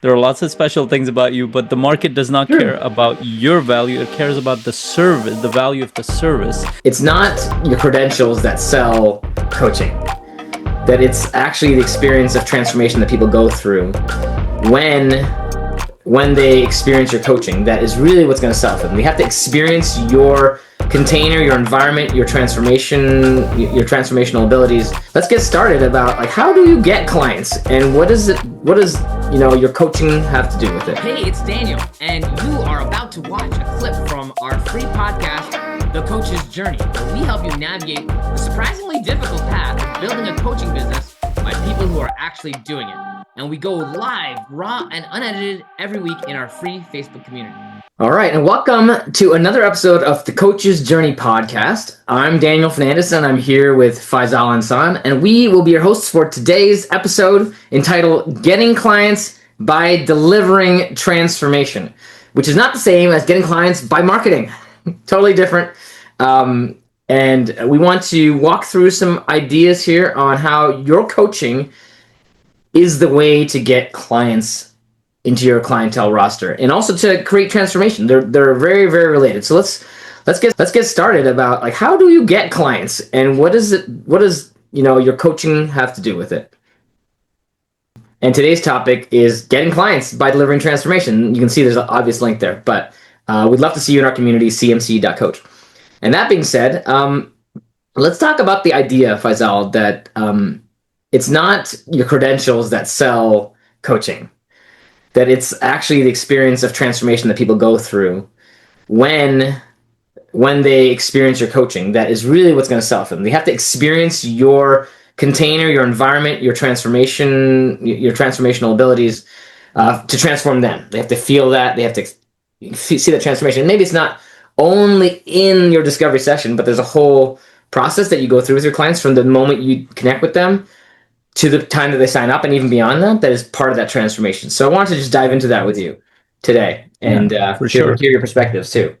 There are lots of special things about you, but the market does not care Sure. about your value. It cares about the service, the value of the service. It's not your credentials that sell coaching, that it's actually the experience of transformation that people go through when they experience your coaching that is really what's going to sell for them. You have to experience your container, your environment, your transformational abilities. Let's get started about like how do you get clients and what does your coaching have to do with it? Hey, it's Daniel, and you are about to watch a clip from our free podcast, The Coach's Journey, where we help you navigate the surprisingly difficult path of building a coaching business by people who are actually doing it. And we go live, raw and unedited every week in our free Facebook community. All right, and welcome to another episode of the Coach's Journey podcast. I'm Daniel Fernandez, and I'm here with Faisal Ansan, and we will be your hosts for today's episode entitled Getting Clients by Delivering Transformation, which is not the same as getting clients by marketing. Totally different. And we want to walk through some ideas here on how your coaching is the way to get clients into your clientele roster and also to create transformation. They're very, very related. So let's get started about like how do you get clients and what does your coaching have to do with it? And today's topic is getting clients by delivering transformation. You can see there's an obvious link there, but we'd love to see you in our community, cmc.coach. And that being said, let's talk about the idea, Faisal, that it's not your credentials that sell coaching, that it's actually the experience of transformation that people go through when they experience your coaching that is really what's going to sell for them. They have to experience your container, your environment, your transformational abilities to transform them. They have to feel that. They have to see that transformation. Maybe it's not only in your discovery session, but there's a whole process that you go through with your clients from the moment you connect with them to the time that they sign up and even beyond that is part of that transformation. So I wanted to just dive into that with you today and hear your perspectives too.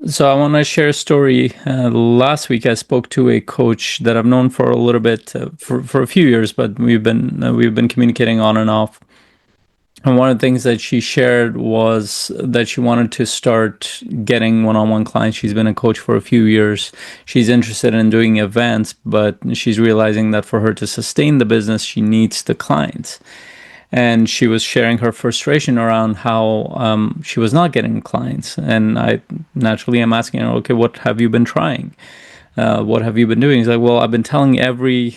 So I want to share a story. Last week I spoke to a coach that I've known for a little bit, for a few years, but we've been communicating on and off. And one of the things that she shared was that she wanted to start getting one-on-one clients. She's been a coach for a few years. She's interested in doing events, but she's realizing that for her to sustain the business, she needs the clients. And she was sharing her frustration around how she was not getting clients. And I naturally am asking her, okay, what have you been trying? What have you been doing? He's like, well, I've been telling every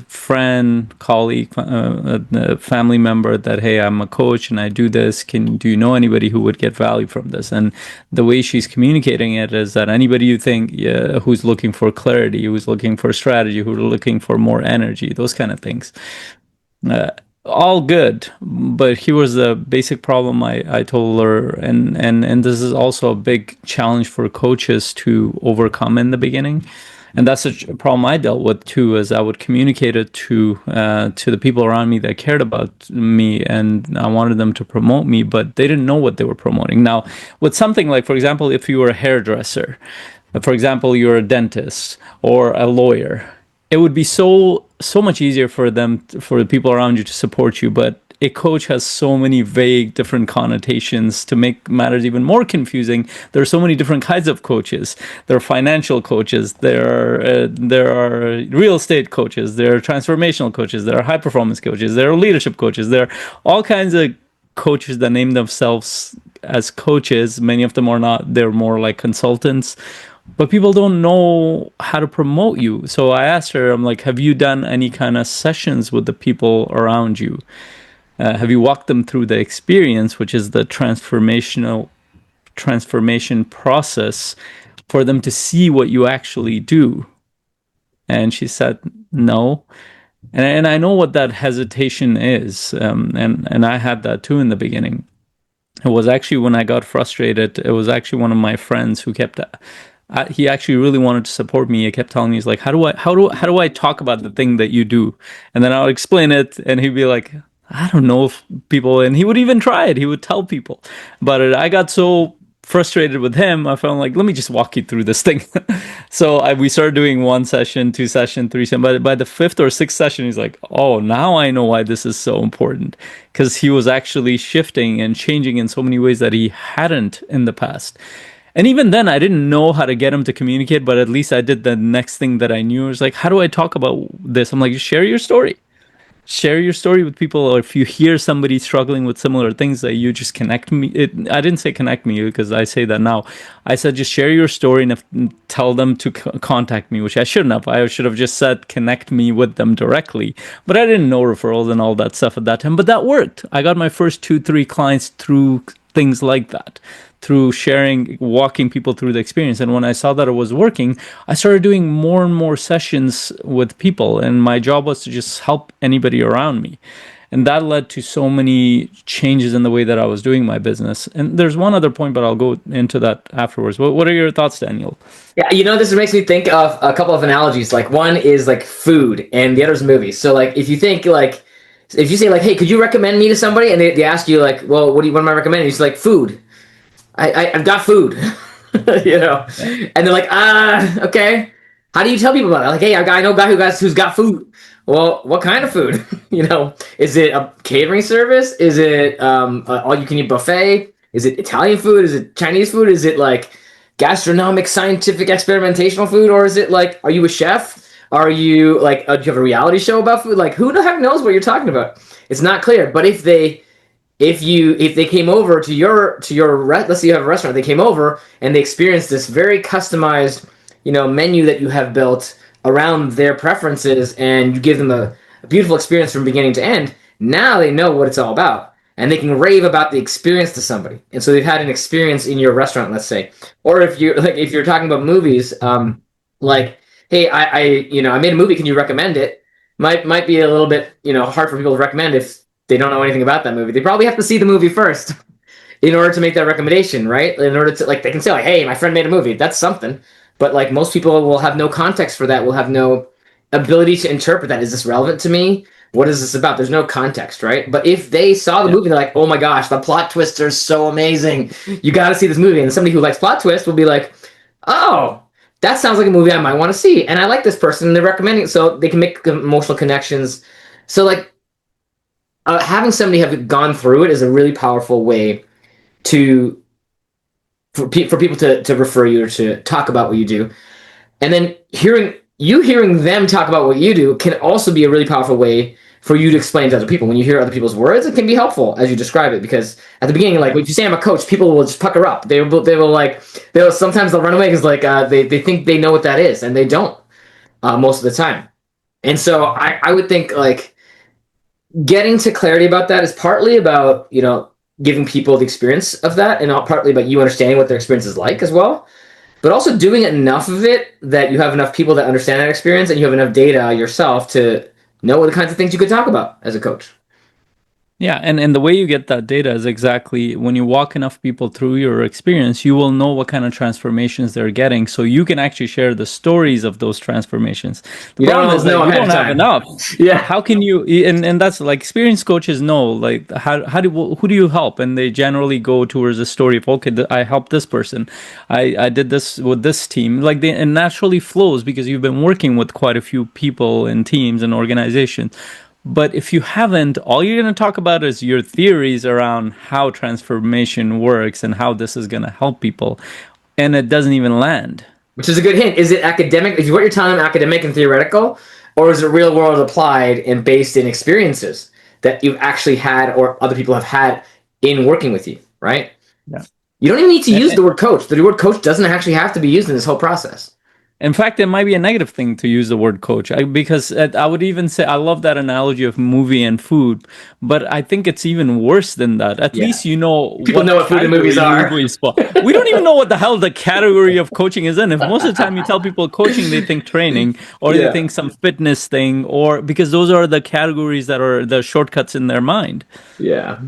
friend, colleague, family member that, hey, I'm a coach and I do this. Do you know anybody who would get value from this? And the way she's communicating it is that anybody you think who's looking for clarity, who's looking for strategy, who's looking for more energy, those kind of things. All good, but here was the basic problem I told her, and this is also a big challenge for coaches to overcome in the beginning, and that's a problem I dealt with too. As I would communicate it to the people around me that cared about me, and I wanted them to promote me, but they didn't know what they were promoting. Now, with something like, for example, if you were a hairdresser, for example, you're a dentist or a lawyer, it would be so much easier for the people around you to support you. But a coach has so many vague different connotations. To make matters even more confusing, there are so many different kinds of coaches. There are financial coaches, there are real estate coaches, there are transformational coaches, there are high performance coaches, there are leadership coaches, there are all kinds of coaches that name themselves as coaches. Many of them are not, they're more like consultants. But people don't know how to promote you. So I asked her, I'm like, have you done any kind of sessions with the people around you? Have you walked them through the experience, which is the transformation process, for them to see what you actually do? And she said, no. And I know what that hesitation is. And I had that too in the beginning. It was actually when I got frustrated, it was actually one of my friends who kept... he actually really wanted to support me. He kept telling me, he's like, how do I talk about the thing that you do? And then I would explain it, and he'd be like, I don't know if people, and he would even try it. He would tell people about it. I got so frustrated with him, I felt like, let me just walk you through this thing. So we started doing 1 session, 2 session, 3 session. But by the 5th or 6th session, he's like, oh, now I know why this is so important. Because he was actually shifting and changing in so many ways that he hadn't in the past. And even then, I didn't know how to get him to communicate, but at least I did the next thing that I knew. It was like, how do I talk about this? I'm like, share your story. Share your story with people, or if you hear somebody struggling with similar things, that you just connect me. I didn't say connect me because I say that now. I said just share your story and tell them to contact me, which I shouldn't have. I should have just said connect me with them directly. But I didn't know referrals and all that stuff at that time. But that worked. I got my first 2-3 clients through things like that, through sharing, walking people through the experience. And when I saw that it was working, I started doing more and more sessions with people. And my job was to just help anybody around me. And that led to so many changes in the way that I was doing my business. And there's one other point, but I'll go into that afterwards. What are your thoughts, Daniel? Yeah, this makes me think of a couple of analogies. Like one is like food and the other is movies. So like if you think like, if you say like, hey, could you recommend me to somebody? And they ask you like, well, what am I recommending? It's like food. I've got food, Yeah. and they're like, okay. How do you tell people about it? Like, hey, I know a guy who's got food. Well, what kind of food? Is it a catering service? Is it all you can eat buffet? Is it Italian food? Is it Chinese food? Is it like gastronomic, scientific, experimentational food? Or is it like, are you a chef? Are you like, do you have a reality show about food? Like, who the heck knows what you're talking about? It's not clear. But if they came over to your let's say you have a restaurant, they came over and they experienced this very customized menu that you have built around their preferences, and you give them a beautiful experience from beginning to end. Now they know what it's all about, and they can rave about the experience to somebody. And so they've had an experience in your restaurant, let's say. Or if you're talking about movies, like, hey, I made a movie, can you recommend it? Might be a little bit hard for people to recommend if they don't know anything about that movie. They probably have to see the movie first in order to make that recommendation, right? In order to, like, they can say like, hey, my friend made a movie. That's something. But like most people will have no context for that, will have no ability to interpret that. Is this relevant to me? What is this about? There's no context, right? But if they saw the movie, they're like, oh my gosh, the plot twists are so amazing. You got to see this movie. And somebody who likes plot twists will be like, oh, that sounds like a movie I might want to see. And I like this person, and they're recommending it, so they can make emotional connections. So like, having somebody have gone through it is a really powerful way for people to refer you or to talk about what you do. And then hearing them talk about what you do can also be a really powerful way for you to explain to other people. When you hear other people's words, it can be helpful as you describe it, because at the beginning, like if you say I'm a coach, people will just pucker up. They'll sometimes run away because like they think they know what that is, and they don't most of the time. And so I would think like getting to clarity about that is partly about giving people the experience of that, and partly about you understanding what their experience is like as well, but also doing enough of it that you have enough people that understand that experience, and you have enough data yourself to know what the kinds of things you could talk about as a coach. Yeah, and the way you get that data is exactly when you walk enough people through your experience, you will know what kind of transformations they're getting, so you can actually share the stories of those transformations. The problem is that you don't have enough. Yeah. How can you? And that's like experienced coaches know like who do you help, and they generally go towards a story of, okay, I helped this person, I did this with this team. Like it naturally flows because you've been working with quite a few people and teams and organizations. But if you haven't, all you're going to talk about is your theories around how transformation works and how this is going to help people. And it doesn't even land. Which is a good hint. Is it academic? Is what you're telling them academic and theoretical? Or is it real world applied and based in experiences that you've actually had or other people have had in working with you, right? Yeah. You don't even need to use the word coach. The word coach doesn't actually have to be used in this whole process. In fact, it might be a negative thing to use the word coach, because I would even say, I love that analogy of movie and food, but I think it's even worse than that. At least people know what food and movies movies are. We don't even know what the hell the category of coaching is in. If most of the time you tell people coaching, they think training, or they think some fitness thing, or because those are the categories that are the shortcuts in their mind. Yeah.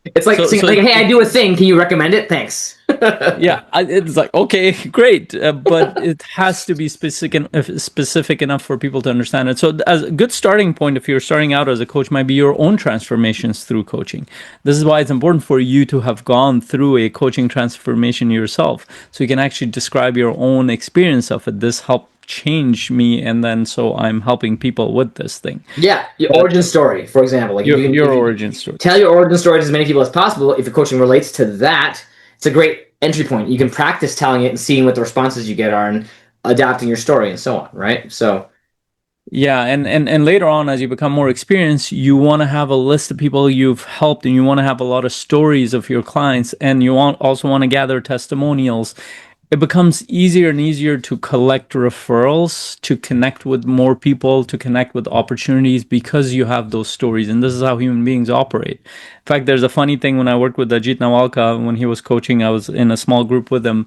It's like, hey, I do a thing. Can you recommend it? Thanks. Yeah, it's like, okay, great, but it has to be specific enough for people to understand it. So, as a good starting point, if you're starting out as a coach, might be your own transformations through coaching. This is why it's important for you to have gone through a coaching transformation yourself, so you can actually describe your own experience of it. This helped change me, and then so I'm helping people with this thing. Yeah, your But origin story, for example. Like your if you origin story. tell your origin story to as many people as possible, if your coaching relates to that, it's a great entry point. You can practice telling it and seeing what the responses you get are and adapting your story and so on, right? So Yeah, and later on, as you become more experienced, you want to have a list of people you've helped, and you want to have a lot of stories of your clients, and you also want to gather testimonials. It becomes easier and easier to collect referrals, to connect with more people, to connect with opportunities because you have those stories. And this is how human beings operate. In fact, there's a funny thing when I worked with Ajit Nawalka, when he was coaching, I was in a small group with him.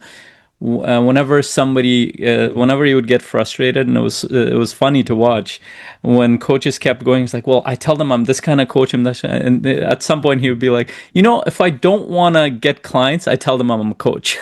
Whenever he would get frustrated, and it was funny to watch when coaches kept going. It's like, well, I tell them I'm this kind of coach, and at some point he would be like, if I don't want to get clients, I tell them I'm a coach.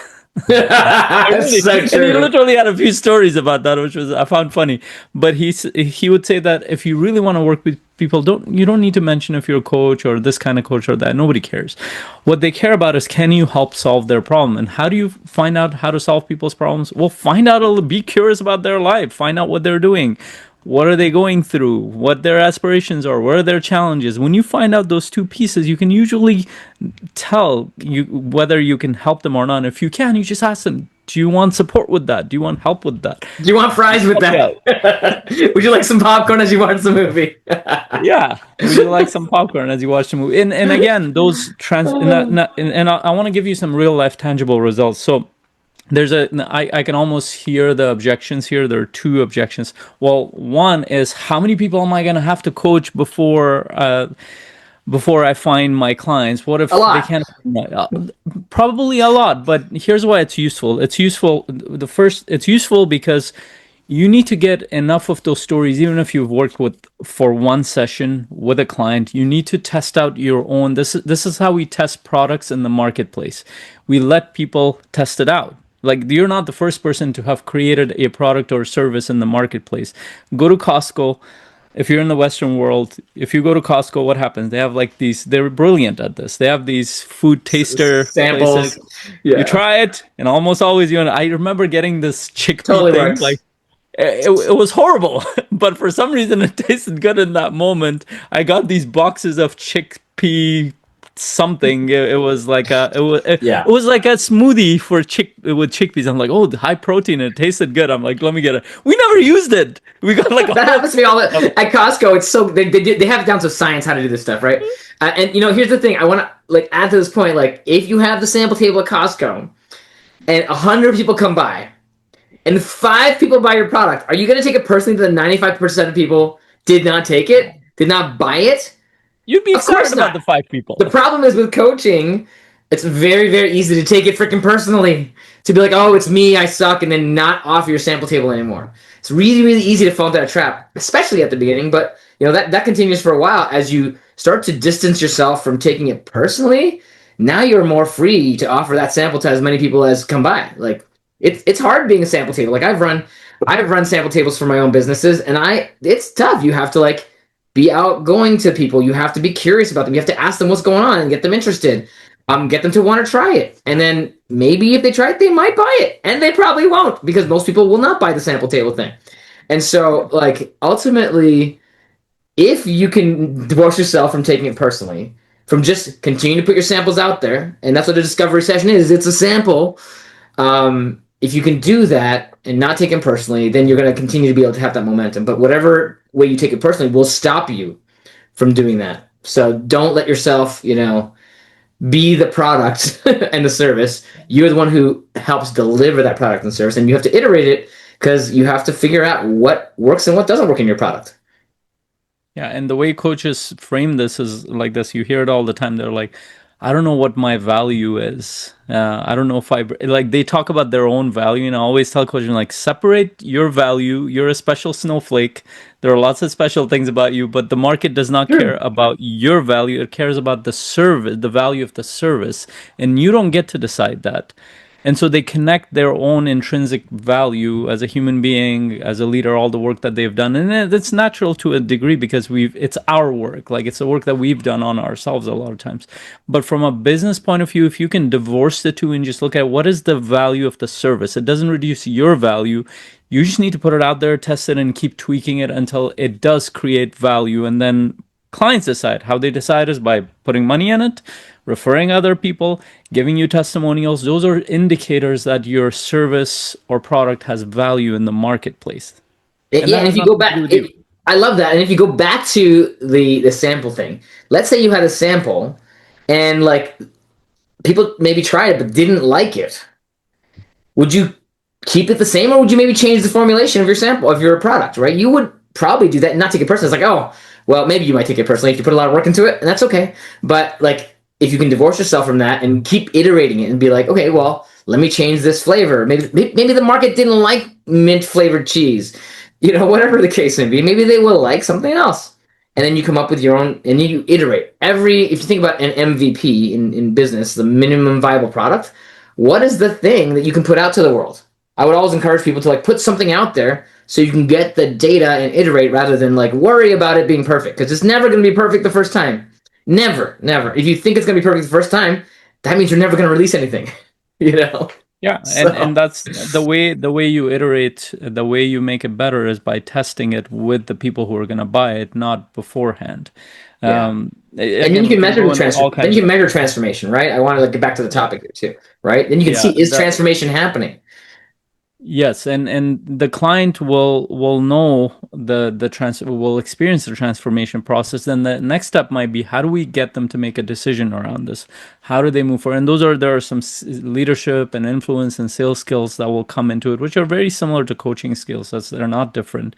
Really, so and he true. literally had a few stories about that, which was I found funny. But he would say that if you really want to work with people, you don't need to mention if you're a coach or this kind of coach or that. Nobody cares. What they care about is, can you help solve their problem? And how do you find out how to solve people's problems? Well, find out be curious about their life, find out what they're doing. What are they going through? What their aspirations are? What are their challenges? When you find out those two pieces, you can usually tell you whether you can help them or not. If you can, you just ask them, do you want support with that? Do you want help with that? Do you want fries with that? Would you like some popcorn as you watch the movie? Yeah. Would you like some popcorn as you watch the movie? And again, those and I want to give you some real life tangible results. So I can almost hear the objections here. There are two objections. Well, one is, how many people am I going to have to coach before I find my clients? What if A they lot. can't? Probably a lot, but here's why it's useful. It's useful. It's useful because you need to get enough of those stories, even if you've worked with for one session with a client. You need to test out your own. This is how we test products in the marketplace. We let people test it out. Like, you're not the first person to have created a product or service in the marketplace. Go to Costco. If you're in the Western world, if you go to Costco, what happens? They have like these, they're brilliant at this. They have these food taster Samples. places. You Yeah. try it, and almost always, I remember getting this chickpea Totally thing. works. Like, it was horrible, but for some reason it tasted good in that moment. I got these boxes of chickpea something. It was like Yeah. it was like a smoothie with chickpeas. I'm like, oh, the high protein. It tasted good. I'm like, let me get it. We never used it. We got like That happens to me all the at Costco. It's so they have it down to science how to do this stuff, right? And here's the thing. I want to add to this point. Like, if you have the sample table at Costco and 100 people come by and 5 people buy your product, are you going to take it personally that 95% of people did not take it, did not buy it? You'd be Of course excited about not. the 5 people. The problem is with coaching, it's very, very easy to take it freaking personally. To be like, oh, it's me, I suck, and then not offer your sample table anymore. It's really, really easy to fall into that trap, especially at the beginning. But that continues for a while as you start to distance yourself from taking it personally. Now you're more free to offer that sample to as many people as come by. Like, it's hard being a sample table. Like, I've run sample tables for my own businesses, and it's tough. You have to be outgoing to people. You have to be curious about them. You have to ask them what's going on and get them interested. Get them to want to try it. And then maybe if they try it, they might buy it. And they probably won't, because most people will not buy the sample table thing. And so, ultimately, if you can divorce yourself from taking it personally, from just continue to put your samples out there, and that's what a discovery session is, it's a sample. If you can do that and not take it personally, then you're going to continue to be able to have that momentum. But whatever way you take it personally will stop you from doing that. So don't let yourself, be the product and the service. You're the one who helps deliver that product and service, and you have to iterate it because you have to figure out what works and what doesn't work in your product. Yeah, and the way coaches frame this is like this. You hear it all the time. They're like, I don't know what my value is. I don't know if I like. They talk about their own value, and I always tell coaches like, separate your value. You're a special snowflake. There are lots of special things about you, but the market does not care Sure. about your value. It cares about the service, the value of the service, and you don't get to decide that. And so they connect their own intrinsic value as a human being, as a leader, all the work that they've done. And it's natural to a degree because it's our work. Like it's the work that we've done on ourselves a lot of times. But from a business point of view, if you can divorce the two and just look at what is the value of the service, it doesn't reduce your value. You just need to put it out there, test it, and keep tweaking it until it does create value. And then clients decide. How they decide is by putting money in it, referring other people, giving you testimonials. Those are indicators that your service or product has value in the marketplace. And Yeah, that and has if you go nothing to do back, with you. I love that. And if you go back to the sample thing, let's say you had a sample, and like people maybe tried it but didn't like it. Would you keep it the same, or would you maybe change the formulation of your sample of your product? Right? You would probably do that, and not take it personally. It's like, oh, well, maybe you might take it personally if you put a lot of work into it, and that's okay. But like, if you can divorce yourself from that and keep iterating it and be like, okay, well, let me change this flavor. Maybe the market didn't like mint flavored cheese, whatever the case may be. Maybe they will like something else, and then you come up with your own, and you iterate. If you think about an MVP in business, the minimum viable product, what is the thing that you can put out to the world? I would always encourage people to like put something out there so you can get the data and iterate rather than like worry about it being perfect, because it's never going to be perfect the first time. Never, never. If you think it's going to be perfect the first time, that means you're never going to release anything. you know. Yeah, and So that's the way you iterate, the way you make it better is by testing it with the people who are going to buy it, not beforehand. yeah, and then Again, you we can can measure go the into transfer. all Then kinds you can of measure transformation, right? I want to like get back to the topic here too, right? Then you can yeah, see, is that transformation happening? yes, and the client will know the trans will experience the transformation process. Then the next step might be, how do we get them to make a decision around this? How do they move forward? And there are some leadership and influence and sales skills that will come into it, which are very similar to coaching skills. They're not different.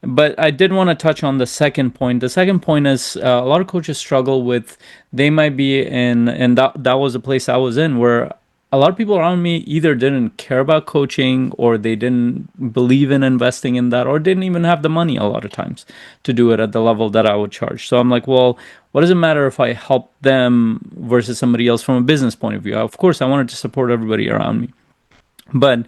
But I did want to touch on the second point. The second point is a lot of coaches struggle with, they might be in, and that was the place I was in, where a lot of people around me either didn't care about coaching, or they didn't believe in investing in that, or didn't even have the money a lot of times to do it at the level that I would charge. So I'm like, well, what does it matter if I help them versus somebody else from a business point of view? Of course, I wanted to support everybody around me. But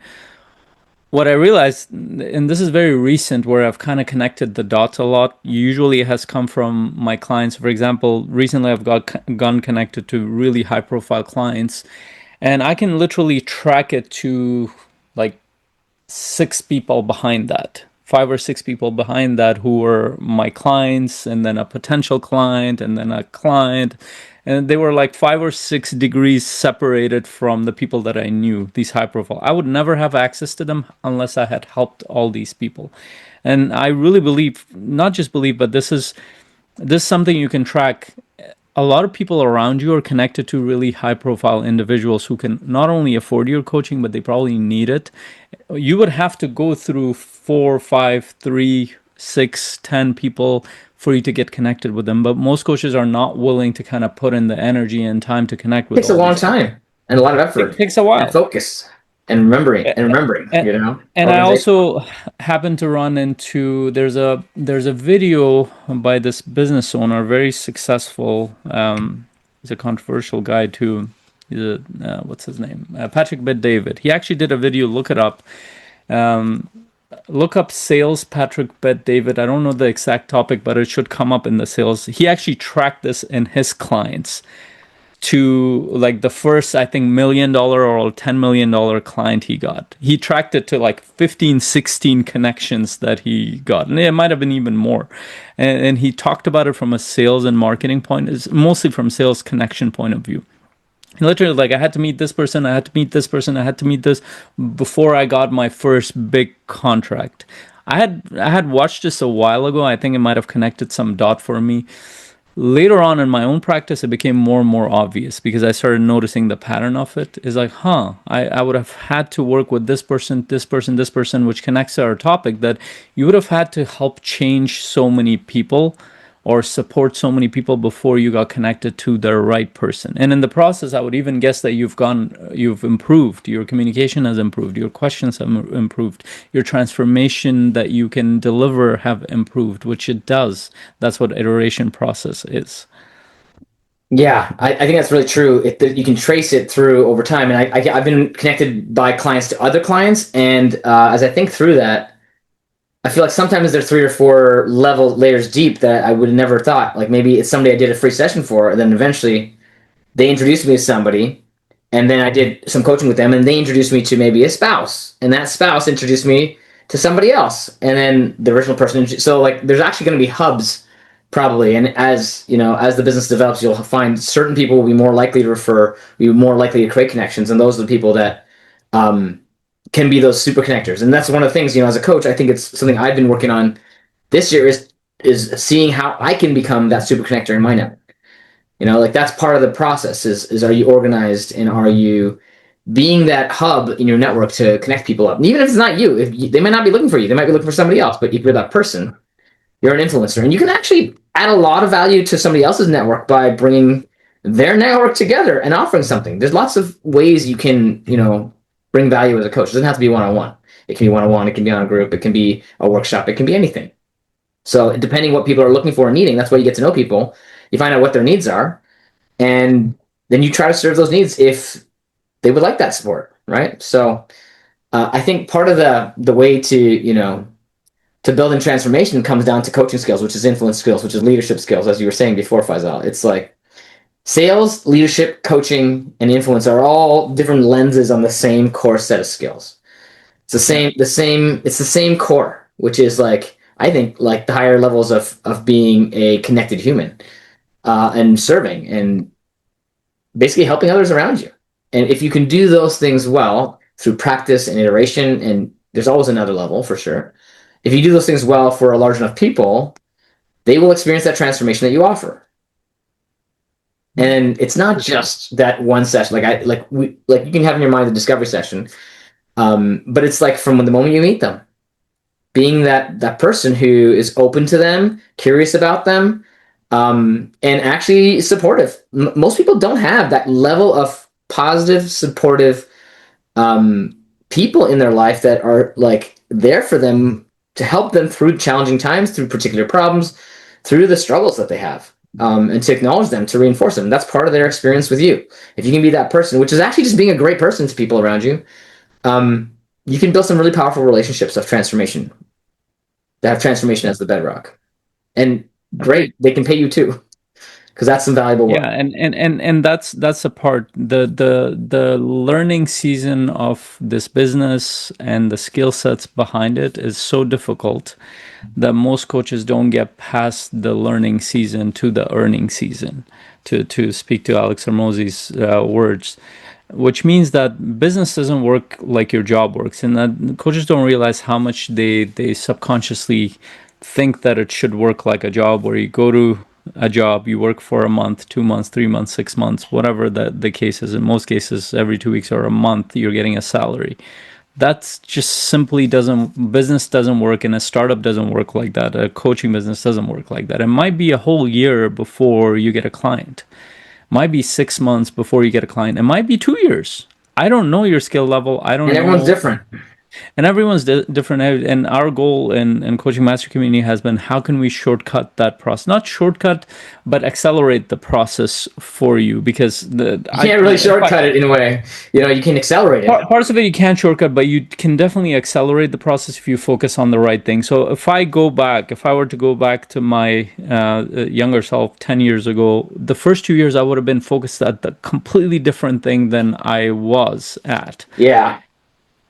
what I realized, and this is very recent, where I've kind of connected the dots a lot, usually it has come from my clients. For example, recently I've gone connected to really high profile clients, and I can literally track it to like six people behind that, five or six people behind that, who were my clients, and then a potential client, and then a client. And they were like 5 or 6 degrees separated from the people that I knew, these high profile. I would never have access to them unless I had helped all these people. And I really believe, not just believe, but this is something you can track. A lot of people around you are connected to really high profile individuals who can not only afford your coaching, but they probably need it. You would have to go through 4, 5, 3, 6, 10 people for you to get connected with them. But most coaches are not willing to kind of put in the energy and time to connect It with takes a all long these people. time and a lot of It effort takes a and while. focus and remembering, And, and I organization. also happen to run into, there's a video by this business owner, very successful. He's a controversial guy too. He's what's his name? Patrick Bet David. He actually did a video. Look it up. Look up sales Patrick Bet David. I don't know the exact topic, but it should come up in the sales. He actually tracked this in his clients to like the first, I think, $1 million or $10 million client he got. He tracked it to like 15, 16 connections that he got. And it might have been even more. And he talked about it from a sales and marketing point, is mostly from sales connection point of view. Literally, like, I had to meet this person, I had to meet this person, I had to meet this before I got my first big contract. I had watched this a while ago. I think it might have connected some dot for me. Later on in my own practice, it became more and more obvious because I started noticing the pattern of it. Is like, I would have had to work with this person, this person, this person, which connects to our topic, that you would have had to help change so many people or support so many people before you got connected to the right person. And in the process, I would even guess that you've improved, your communication has improved, your questions have improved, your transformation that you can deliver have improved, which it does. That's what iteration process is. Yeah, I think that's really true. You can trace it through over time. And I've been connected by clients to other clients. And as I think through that, I feel like sometimes they're 3 or 4 layers deep that I would have never thought. Like maybe it's somebody I did a free session for, and then eventually they introduced me to somebody, and then I did some coaching with them, and they introduced me to maybe a spouse, and that spouse introduced me to somebody else, and then the original person. So like, there's actually going to be hubs probably, and as you know, as the business develops, you'll find certain people will be more likely to refer, be more likely to create connections, and those are the people that can be those super connectors. And that's one of the things, as a coach, I think it's something I've been working on this year is seeing how I can become that super connector in my network. Like that's part of the process is are you organized, and are you being that hub in your network to connect people up? And even if it's not you, they might not be looking for you, they might be looking for somebody else, but if you're that person, you're an influencer, and you can actually add a lot of value to somebody else's network by bringing their network together and offering something. There's lots of ways you can, bring value as a coach. It doesn't have to be one-on-one. It can be one-on-one. It can be on a group. It can be a workshop. It can be anything. So depending what people are looking for and needing, that's why you get to know people. You find out what their needs are, and then you try to serve those needs if they would like that support, right? So I think part of the way to building transformation comes down to coaching skills, which is influence skills, which is leadership skills, as you were saying before, Faisal. It's like sales, leadership, coaching, and influence are all different lenses on the same core set of skills. It's it's the same core, which is like, I think, like the higher levels of being a connected human, and serving and basically helping others around you. And if you can do those things well through practice and iteration, and there's always another level for sure. If you do those things well for a large enough people, they will experience that transformation that you offer. And it's not just that one session. You can have in your mind the discovery session, but it's like from the moment you meet them, being that person who is open to them, curious about them, and actually supportive. Most people don't have that level of positive, supportive people in their life that are like there for them to help them through challenging times, through particular problems, through the struggles that they have, and to acknowledge them, to reinforce them. That's part of their experience with you. If you can be that person, which is actually just being a great person to people around you, you can build some really powerful relationships of transformation that have transformation as the bedrock. And great, they can pay you too, because that's some valuable work. Yeah, and that's a part. The learning season of this business and the skill sets behind it is so difficult that most coaches don't get past the learning season to the earning season, to speak to Alex Hormozi's words, which means that business doesn't work like your job works, and that coaches don't realize how much they subconsciously think that it should work like a job, where you go to a job, you work for a month, 2 months, 3 months, 6 months, whatever the case is. In most cases, every 2 weeks or a month, you're getting a salary. That's just simply business doesn't work, and a startup doesn't work like that. A coaching business doesn't work like that. It might be a whole year before you get a client. It might be 6 months before you get a client. It might be 2 years. I don't know your skill level. I don't know. And everyone's different. And everyone's different. And our goal in Coaching Master Community has been, how can we shortcut that process? Not shortcut, but accelerate the process for you, because you can't really shortcut it in a way. You can accelerate it. Parts of it you can't shortcut, but you can definitely accelerate the process if you focus on the right thing. So if I were to go back to my younger self 10 years ago, the first 2 years I would have been focused at the completely different thing than I was at. Yeah.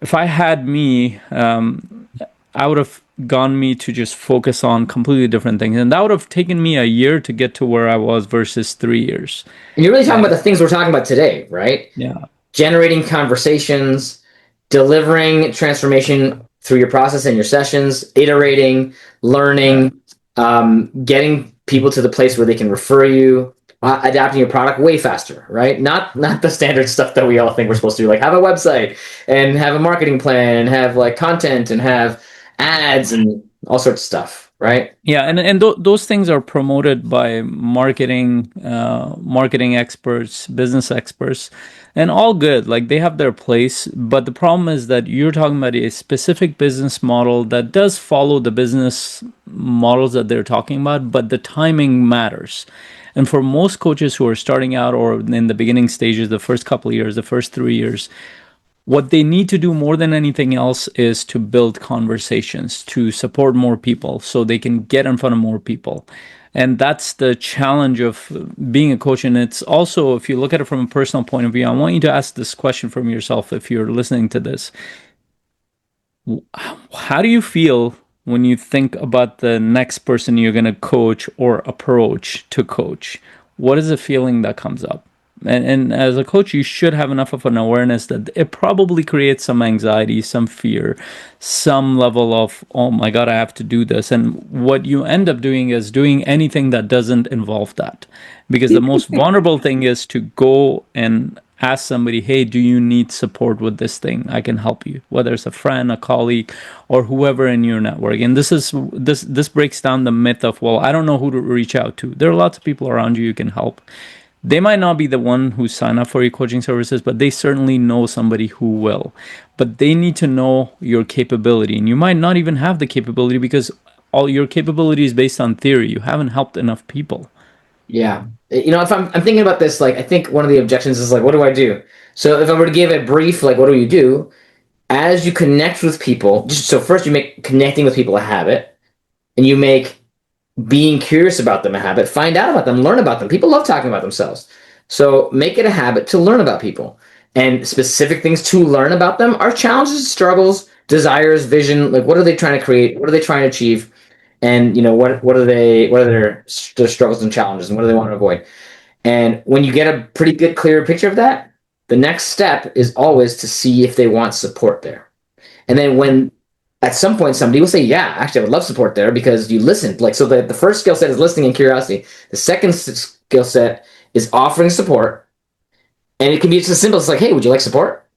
If I had me, I would have gone me to just focus on completely different things. And that would have taken me a year to get to where I was versus 3 years. And you're really talking about the things we're talking about today, right? Yeah. Generating conversations, delivering transformation through your process and your sessions, iterating, learning, getting people to the place where they can refer you, adapting your product way faster, right? Not the standard stuff that we all think we're supposed to do, like have a website and have a marketing plan and have like content and have ads and all sorts of stuff. right? Yeah, and those things are promoted by marketing experts, business experts, and all good. Like they have their place, but the problem is that you're talking about a specific business model that does follow the business models that they're talking about, but the timing matters. And for most coaches who are starting out or in the beginning stages, the first couple of years, the first 3 years, what they need to do more than anything else is to build conversations, to support more people so they can get in front of more people. And that's the challenge of being a coach. And it's also, if you look at it from a personal point of view, I want you to ask this question from yourself if you're listening to this. How do you feel when you think about the next person you're going to coach or approach to coach? What is the feeling that comes up? And as a coach, you should have enough of an awareness that it probably creates some anxiety, some fear, some level of, oh my God, I have to do this. And what you end up doing is doing anything that doesn't involve that. Because the most vulnerable thing is to go and ask somebody, hey, do you need support with this thing? I can help you, whether it's a friend, a colleague, or whoever in your network. And this breaks down the myth of, well, I don't know who to reach out to. There are lots of people around you can help. They might not be the one who sign up for your coaching services, but they certainly know somebody who will. But they need to know your capability. And you might not even have the capability because all your capability is based on theory. You haven't helped enough people. Yeah. If I'm thinking about this, like, I think one of the objections is like, what do I do? So if I were to give a brief, like, what do you do? As you connect with people, so first you make connecting with people a habit, and you make being curious about them a habit. Find out about them, learn about them. People love talking about themselves. So make it a habit to learn about people. And specific things to learn about them are challenges, struggles, desires, vision. Like, what are they trying to create? What are they trying to achieve? And what are their struggles and challenges, and what do they want to avoid? And when you get a pretty good, clear picture of that, the next step is always to see if they want support there. And then when at some point somebody will say, yeah, actually, I would love support there because you listened. Like, so the first skill set is listening and curiosity. The second skill set is offering support. And it can be just as simple as like, hey, would you like support?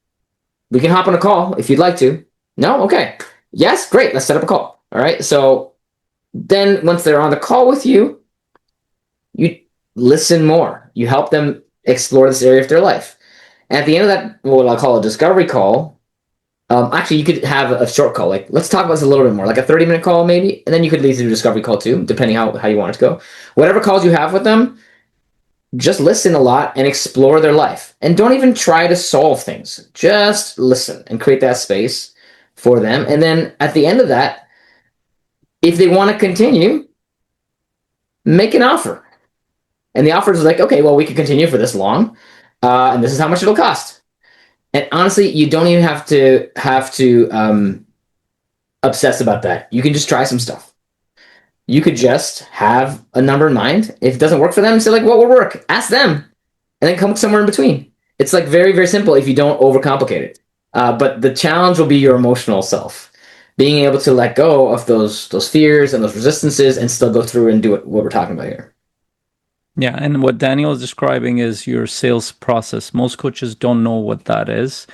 We can hop on a call if you'd like to. No? Okay. Yes? Great. Let's set up a call. All right. So then once they're on the call with you, you listen more. You help them explore this area of their life. And at the end of that, what I'll call a discovery call, actually, you could have a short call. Like, let's talk about this a little bit more, like a 30-minute call maybe, and then you could lead to a discovery call too, depending how you want it to go. Whatever calls you have with them, just listen a lot and explore their life. And don't even try to solve things. Just listen and create that space for them. And then at the end of that, if they want to continue, make an offer. And the offer is like, okay, well, we can continue for this long, and this is how much it'll cost. And honestly, you don't even have to obsess about that. You can just try some stuff. You could just have a number in mind. If it doesn't work for them, say like, what will work? Ask them, and then come somewhere in between. It's like very, very simple if you don't overcomplicate it. But the challenge will be your emotional self, being able to let go of those fears and those resistances, and still go through and do what we're talking about here. Yeah, and what Daniel is describing is your sales process. Most coaches don't know what that is.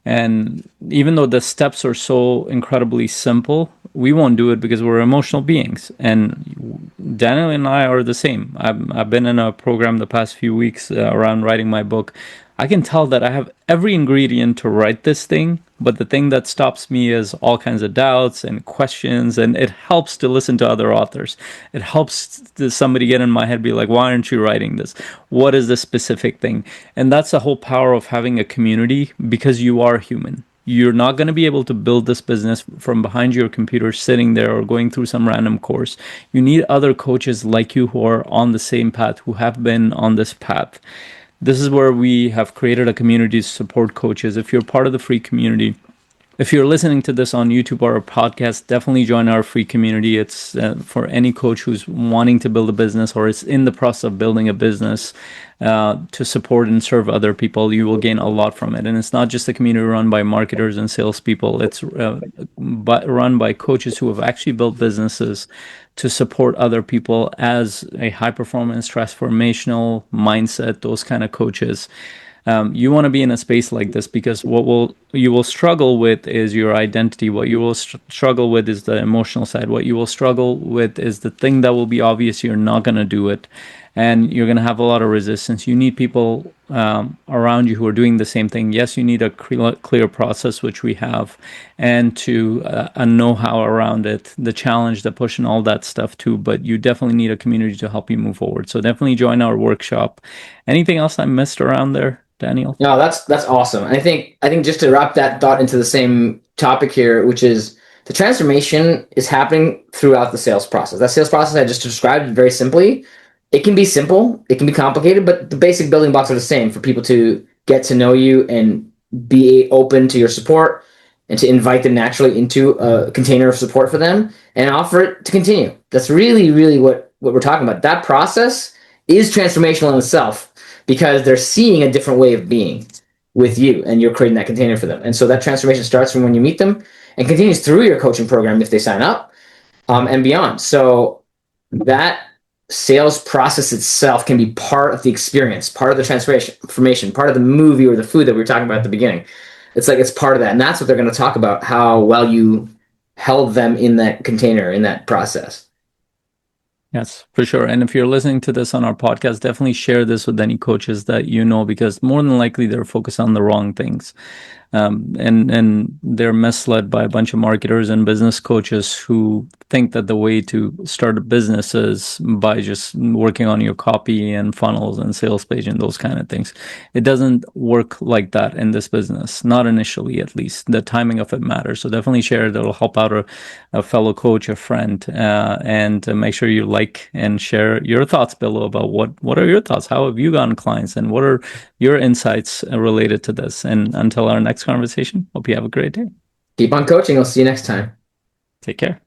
And even though the steps are so incredibly simple, we won't do it because we're emotional beings. And Daniel and I are the same. I've been in a program the past few weeks around writing my book. I can tell that I have every ingredient to write this thing, but the thing that stops me is all kinds of doubts and questions. And it helps to listen to other authors. It helps somebody get in my head, be like, why aren't you writing this? What is the specific thing? And that's the whole power of having a community, because you are human. You're not going to be able to build this business from behind your computer, sitting there or going through some random course. You need other coaches like you who are on the same path, who have been on this path. This is where we have created a community to support coaches. If you're part of the free community, if you're listening to this on YouTube or a podcast, definitely join our free community. It's for any coach who's wanting to build a business or is in the process of building a business to support and serve other people. You will gain a lot from it. And it's not just a community run by marketers and salespeople. It's run by coaches who have actually built businesses to support other people as a high performance, transformational mindset, those kind of coaches. You want to be in a space like this because what you will struggle with is your identity. What you will struggle with is the emotional side. What you will struggle with is the thing that will be obvious. You're not going to do it, and you're going to have a lot of resistance. You need people around you who are doing the same thing. Yes, you need a clear process, which we have, and to a know-how around it, the challenge, the push, and all that stuff too. But you definitely need a community to help you move forward. So definitely join our workshop. Anything else I missed around there, Daniel? No, that's awesome. And I think just to wrap that thought into the same topic here, which is the transformation is happening throughout the sales process. That sales process I just described very simply. It can be simple, it can be complicated, but the basic building blocks are the same for people to get to know you and be open to your support and to invite them naturally into a container of support for them and offer it to continue. That's really, really what we're talking about. That process is transformational in itself because they're seeing a different way of being with you and you're creating that container for them. And so that transformation starts from when you meet them and continues through your coaching program if they sign up, and beyond. So that sales process itself can be part of the experience, part of the transformation, part of the movie or the food that we were talking about at the beginning. It's like it's part of that. And that's what they're going to talk about, how well you held them in that container, in that process. Yes, for sure. And if you're listening to this on our podcast, definitely share this with any coaches that you know, because more than likely they're focused on the wrong things. And they're misled by a bunch of marketers and business coaches who think that the way to start a business is by just working on your copy and funnels and sales page and those kind of things. It doesn't work like that in this business, not initially at least. The timing of it matters. So definitely share it. It'll help out a fellow coach, a friend, and make sure you like and share your thoughts below about what are your thoughts? How have you gotten clients, and what are your insights related to this? And until our next conversation, hope you have a great day. Keep on coaching. I'll see you next time. Take care.